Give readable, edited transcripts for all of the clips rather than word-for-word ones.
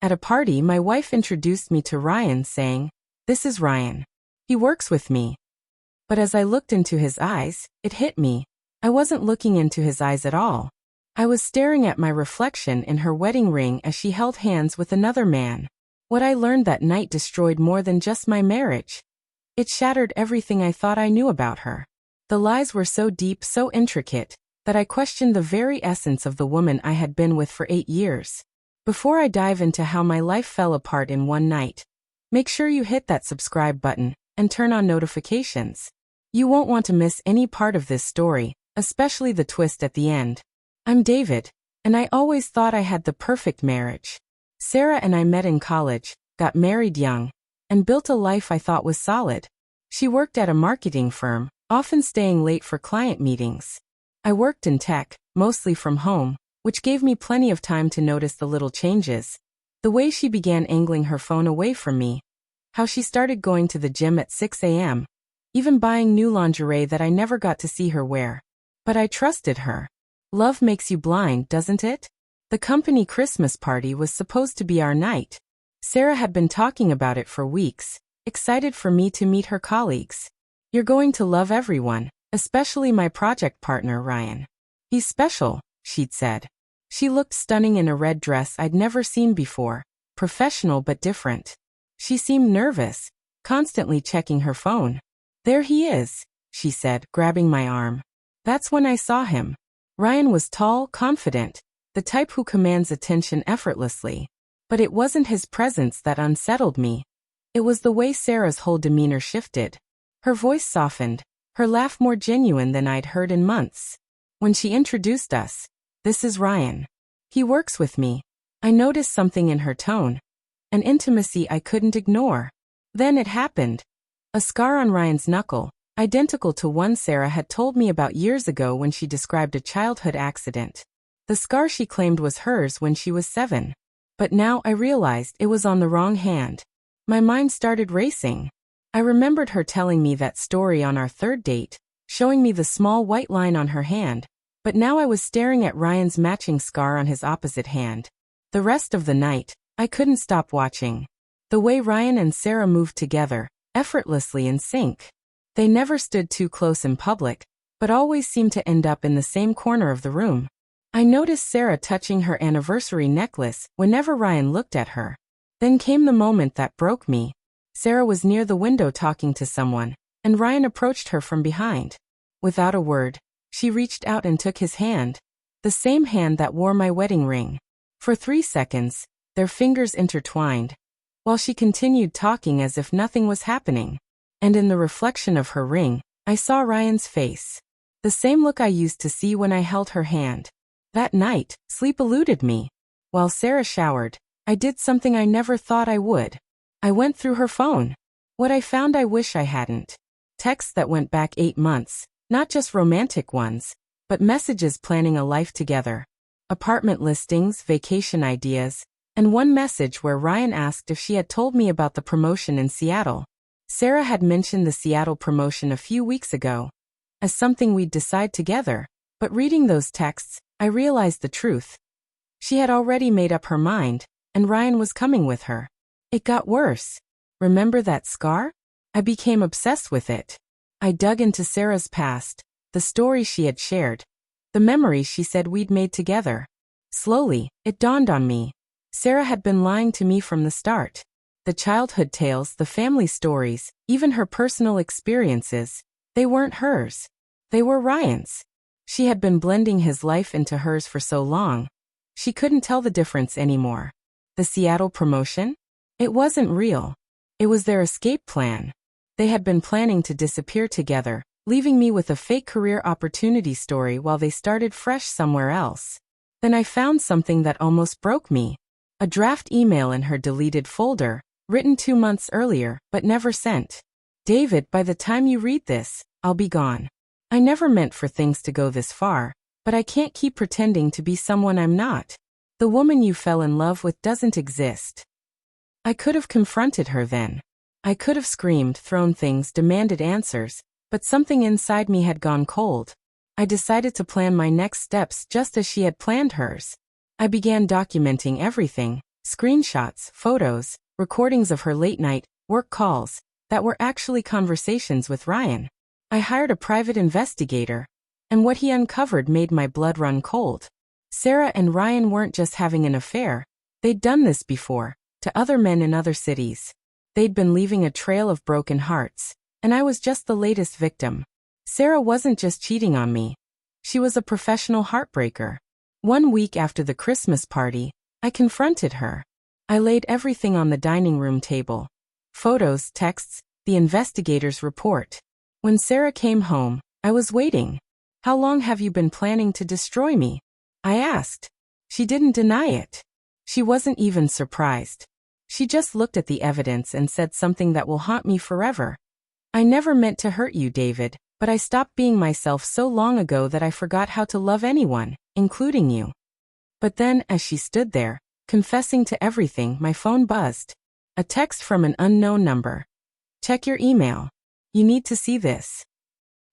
At a party, my wife introduced me to Ryan, saying, "This is Ryan. He works with me." But as I looked into his eyes, it hit me. I wasn't looking into his eyes at all. I was staring at my reflection in her wedding ring as she held hands with another man. What I learned that night destroyed more than just my marriage. It shattered everything I thought I knew about her. The lies were so deep, so intricate, that I questioned the very essence of the woman I had been with for 8 years. Before I dive into how my life fell apart in one night, make sure you hit that subscribe button and turn on notifications. You won't want to miss any part of this story, especially the twist at the end. I'm David, and I always thought I had the perfect marriage. Sarah and I met in college, got married young, and built a life I thought was solid. She worked at a marketing firm, often staying late for client meetings. I worked in tech, mostly from home, which gave me plenty of time to notice the little changes. The way she began angling her phone away from me. How she started going to the gym at 6 a.m., even buying new lingerie that I never got to see her wear. But I trusted her. Love makes you blind, doesn't it? The company Christmas party was supposed to be our night. Sarah had been talking about it for weeks, excited for me to meet her colleagues. "You're going to love everyone, especially my project partner, Ryan. He's special," she'd said. She looked stunning in a red dress I'd never seen before, professional but different. She seemed nervous, constantly checking her phone. "There he is," she said, grabbing my arm. That's when I saw him. Ryan was tall, confident, the type who commands attention effortlessly. But it wasn't his presence that unsettled me. It was the way Sarah's whole demeanor shifted. Her voice softened, her laugh more genuine than I'd heard in months. When she introduced us, "This is Ryan. He works with me," I noticed something in her tone, an intimacy I couldn't ignore. Then it happened. A scar on Ryan's knuckle, identical to one Sarah had told me about years ago when she described a childhood accident. The scar she claimed was hers when she was 7. But now I realized it was on the wrong hand. My mind started racing. I remembered her telling me that story on our third date, showing me the small white line on her hand, but now I was staring at Ryan's matching scar on his opposite hand. The rest of the night, I couldn't stop watching. The way Ryan and Sarah moved together, effortlessly in sync. They never stood too close in public, but always seemed to end up in the same corner of the room. I noticed Sarah touching her anniversary necklace whenever Ryan looked at her. Then came the moment that broke me. Sarah was near the window talking to someone, and Ryan approached her from behind. Without a word, she reached out and took his hand, the same hand that wore my wedding ring. For 3 seconds, their fingers intertwined, while she continued talking as if nothing was happening. And in the reflection of her ring, I saw Ryan's face. The same look I used to see when I held her hand. That night, sleep eluded me. While Sarah showered, I did something I never thought I would. I went through her phone. What I found I wish I hadn't. Texts that went back 8 months, not just romantic ones, but messages planning a life together. Apartment listings, vacation ideas, and one message where Ryan asked if she had told me about the promotion in Seattle. Sarah had mentioned the Seattle promotion a few weeks ago as something we'd decide together, but reading those texts, I realized the truth. She had already made up her mind, and Ryan was coming with her. It got worse. Remember that scar? I became obsessed with it. I dug into Sarah's past, the stories she had shared, the memories she said we'd made together. Slowly, it dawned on me. Sarah had been lying to me from the start. The childhood tales, the family stories, even her personal experiences, they weren't hers. They were Ryan's. She had been blending his life into hers for so long. She couldn't tell the difference anymore. The Seattle promotion? It wasn't real. It was their escape plan. They had been planning to disappear together, leaving me with a fake career opportunity story while they started fresh somewhere else. Then I found something that almost broke me. A draft email in her deleted folder, written 2 months earlier, but never sent. "David, by the time you read this, I'll be gone. I never meant for things to go this far, but I can't keep pretending to be someone I'm not. The woman you fell in love with doesn't exist." I could have confronted her then. I could have screamed, thrown things, demanded answers, but something inside me had gone cold. I decided to plan my next steps just as she had planned hers. I began documenting everything, Screenshots, photos, recordings of her late-night work calls that were actually conversations with Ryan. I hired a private investigator, and what he uncovered made my blood run cold. Sarah and Ryan weren't just having an affair. They'd done this before, to other men in other cities. They'd been leaving a trail of broken hearts, and I was just the latest victim. Sarah wasn't just cheating on me. She was a professional heartbreaker. 1 week after the Christmas party, I confronted her. I laid everything on the dining room table. Photos, texts, the investigator's report. When Sarah came home, I was waiting. "How long have you been planning to destroy me?" I asked. She didn't deny it. She wasn't even surprised. She just looked at the evidence and said something that will haunt me forever. "I never meant to hurt you, David, but I stopped being myself so long ago that I forgot how to love anyone, including you." But then, as she stood there, confessing to everything, my phone buzzed. A text from an unknown number. "Check your email. You need to see this."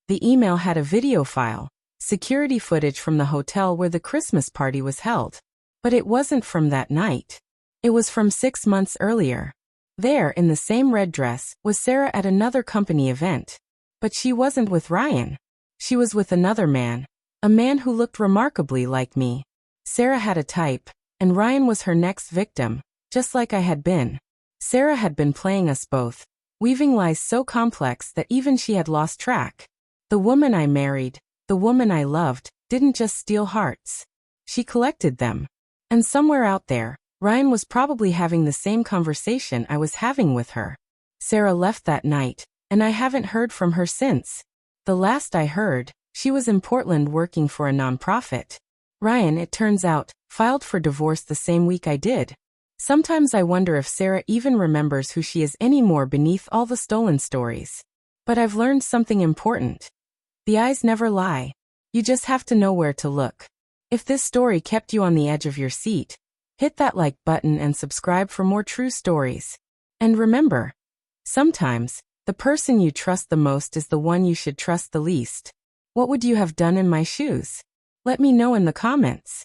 The email had a video file, security footage from the hotel where the Christmas party was held. But it wasn't from that night. It was from 6 months earlier. There, in the same red dress, was Sarah at another company event. But she wasn't with Ryan. She was with another man. A man who looked remarkably like me. Sarah had a type, and Ryan was her next victim, just like I had been. Sarah had been playing us both, weaving lies so complex that even she had lost track. The woman I married, the woman I loved, didn't just steal hearts. She collected them. And somewhere out there, Ryan was probably having the same conversation I was having with her. Sarah left that night, and I haven't heard from her since. The last I heard, she was in Portland working for a nonprofit. Ryan, it turns out, filed for divorce the same week I did. Sometimes I wonder if Sarah even remembers who she is anymore beneath all the stolen stories. But I've learned something important. The eyes never lie. You just have to know where to look. If this story kept you on the edge of your seat, hit that like button and subscribe for more true stories. And remember, sometimes, the person you trust the most is the one you should trust the least. What would you have done in my shoes? Let me know in the comments.